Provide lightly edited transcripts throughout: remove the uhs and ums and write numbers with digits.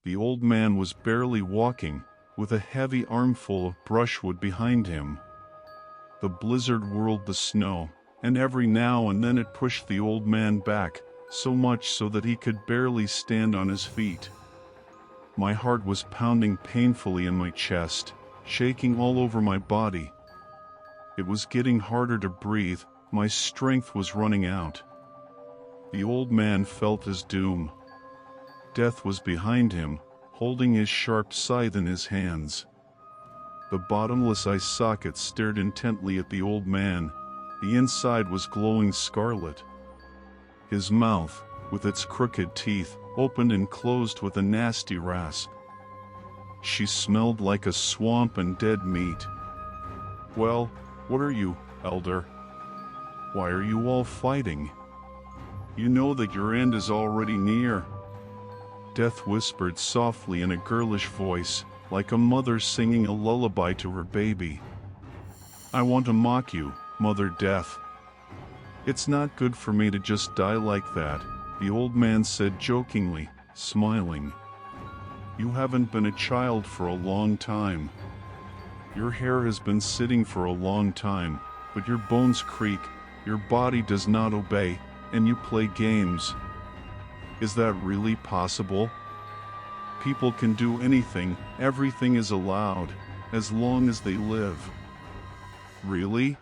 The old man was barely walking, with a heavy armful of brushwood behind him. The blizzard whirled the snow, and every now and then it pushed the old man back, so much so that he could barely stand on his feet. My heart was pounding painfully in my chest, shaking all over my body. It was getting harder to breathe, my strength was running out. The old man felt his doom. Death was behind him, holding his sharp scythe in his hands. The bottomless eye socket stared intently at the old man. The inside was glowing scarlet. His mouth, with its crooked teeth, opened and closed with a nasty rasp. She smelled like a swamp and dead meat. "Well, what are you, elder? Why are you all fighting? You know that your end is already near." Death whispered softly in a girlish voice, like a mother singing a lullaby to her baby. "I want to mock you, Mother Death. It's not good for me to just die like that," the old man said jokingly, smiling. "You haven't been a child for a long time. Your hair has been sitting for a long time, but your bones creak, your body does not obey, and you play games. Is that really possible? People can do anything, everything is allowed, as long as they live. Really?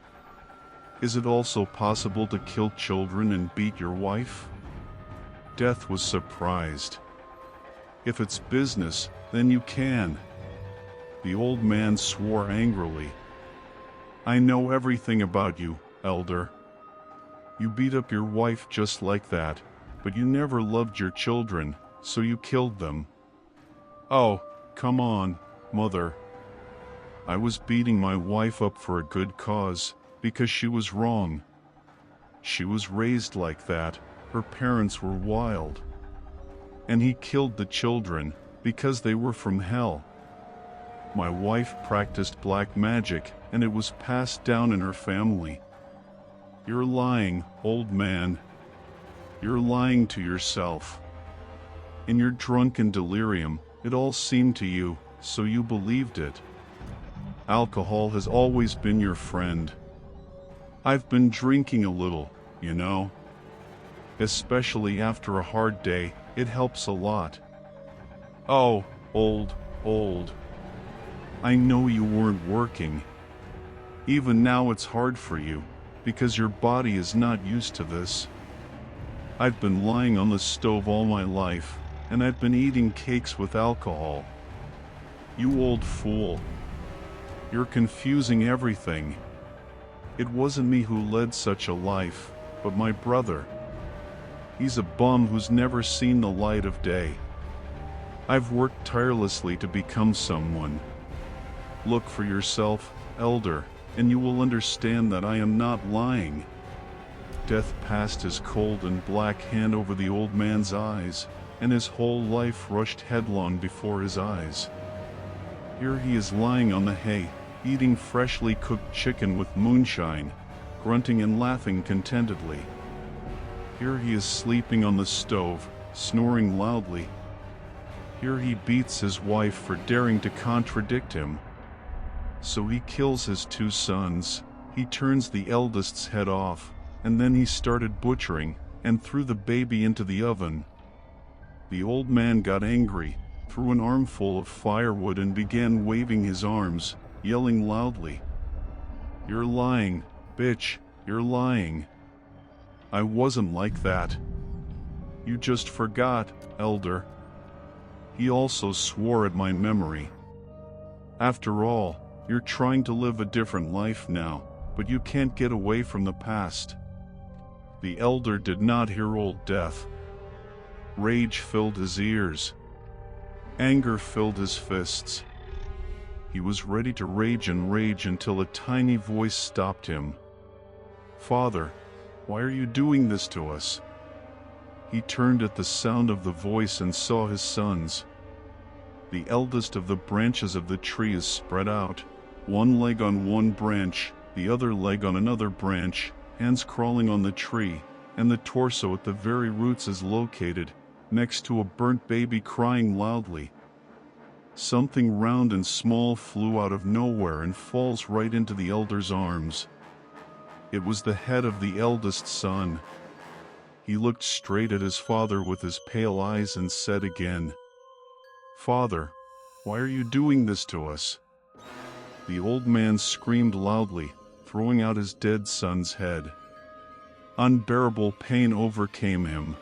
Is it also possible to kill children and beat your wife?" Death was surprised. "If it's business, then you can." The old man swore angrily. "I know everything about you, elder. You beat up your wife just like that, but you never loved your children, so you killed them." "Oh, come on, mother. I was beating my wife up for a good cause, because she was wrong. She was raised like that, her parents were wild. And he killed the children, because they were from hell. My wife practiced black magic, and it was passed down in her family." "You're lying, old man. You're lying to yourself. In your drunken delirium, it all seemed to you, so you believed it. Alcohol has always been your friend. I've been drinking a little, you know. Especially after a hard day, it helps a lot." "Oh, old. I know you weren't working. Even now it's hard for you, because your body is not used to this. I've been lying on the stove all my life, and I've been eating cakes with alcohol. You old fool. You're confusing everything. It wasn't me who led such a life, but my brother. He's a bum who's never seen the light of day. I've worked tirelessly to become someone. Look for yourself, elder, and you will understand that I am not lying." Death passed his cold and black hand over the old man's eyes, and his whole life rushed headlong before his eyes. Here he is lying on the hay, eating freshly cooked chicken with moonshine, grunting and laughing contentedly. Here he is sleeping on the stove, snoring loudly. Here he beats his wife for daring to contradict him. So he kills his 2 sons, he turns the eldest's head off, and then he started butchering, and threw the baby into the oven. The old man got angry, threw an armful of firewood and began waving his arms, yelling loudly. "You're lying, bitch, you're lying. I wasn't like that. You just forgot, elder." He also swore at my memory. "After all, you're trying to live a different life now, but you can't get away from the past." The elder did not hear old Death. Rage filled his ears. Anger filled his fists. He was ready to rage and rage until a tiny voice stopped him. "Father, why are you doing this to us?" He turned at the sound of the voice and saw his sons. The eldest of the branches of the tree is spread out, one leg on one branch, the other leg on another branch, hands crawling on the tree, and the torso at the very roots is located, next to a burnt baby crying loudly, Something round and small flew out of nowhere and falls right into the elder's arms. It was the head of the eldest son. He looked straight at his father with his pale eyes and said again, "Father, why are you doing this to us?" The old man screamed loudly, throwing out his dead son's head. Unbearable pain overcame him.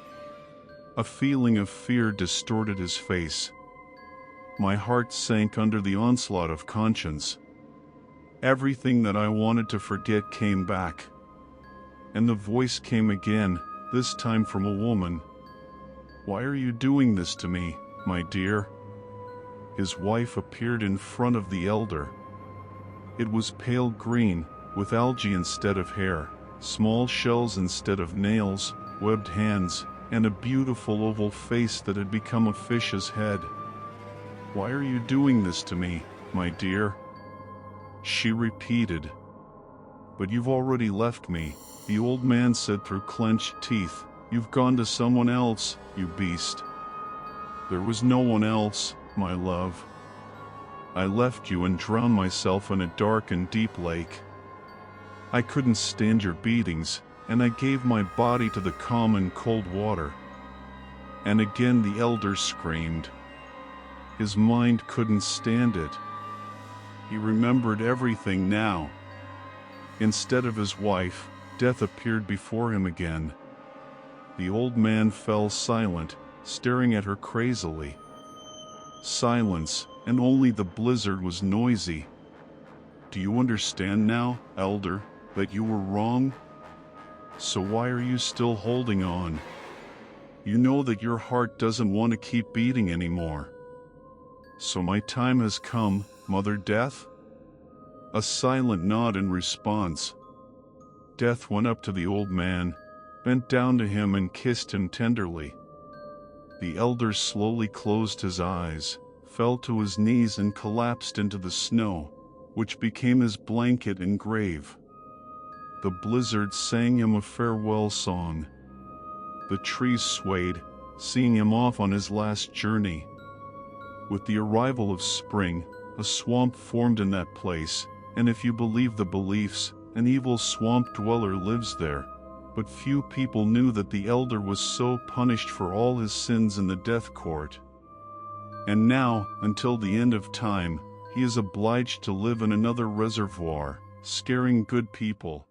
A feeling of fear distorted his face. My heart sank under the onslaught of conscience. Everything that I wanted to forget came back. And the voice came again, this time from a woman. "Why are you doing this to me, my dear?" His wife appeared in front of the elder. It was pale green, with algae instead of hair, small shells instead of nails, webbed hands, and a beautiful oval face that had become a fish's head. "Why are you doing this to me, my dear?" she repeated. "But you've already left me," the old man said through clenched teeth. "You've gone to someone else, you beast." "There was no one else, my love. I left you and drowned myself in a dark and deep lake. I couldn't stand your beatings, and I gave my body to the calm and cold water." And again the elder screamed. His mind couldn't stand it. He remembered everything now. Instead of his wife, death appeared before him again. The old man fell silent, staring at her crazily. Silence, and only the blizzard was noisy. "Do you understand now, elder, that you were wrong? So why are you still holding on? You know that your heart doesn't want to keep beating anymore. So my time has come, Mother Death?" A silent nod in response. Death went up to the old man, bent down to him and kissed him tenderly. The elder slowly closed his eyes, fell to his knees and collapsed into the snow, which became his blanket and grave. The blizzard sang him a farewell song. The trees swayed, seeing him off on his last journey. With the arrival of spring, a swamp formed in that place, and if you believe the beliefs, an evil swamp dweller lives there. But few people knew that the elder was so punished for all his sins in the death court. And now, until the end of time, he is obliged to live in another reservoir, scaring good people.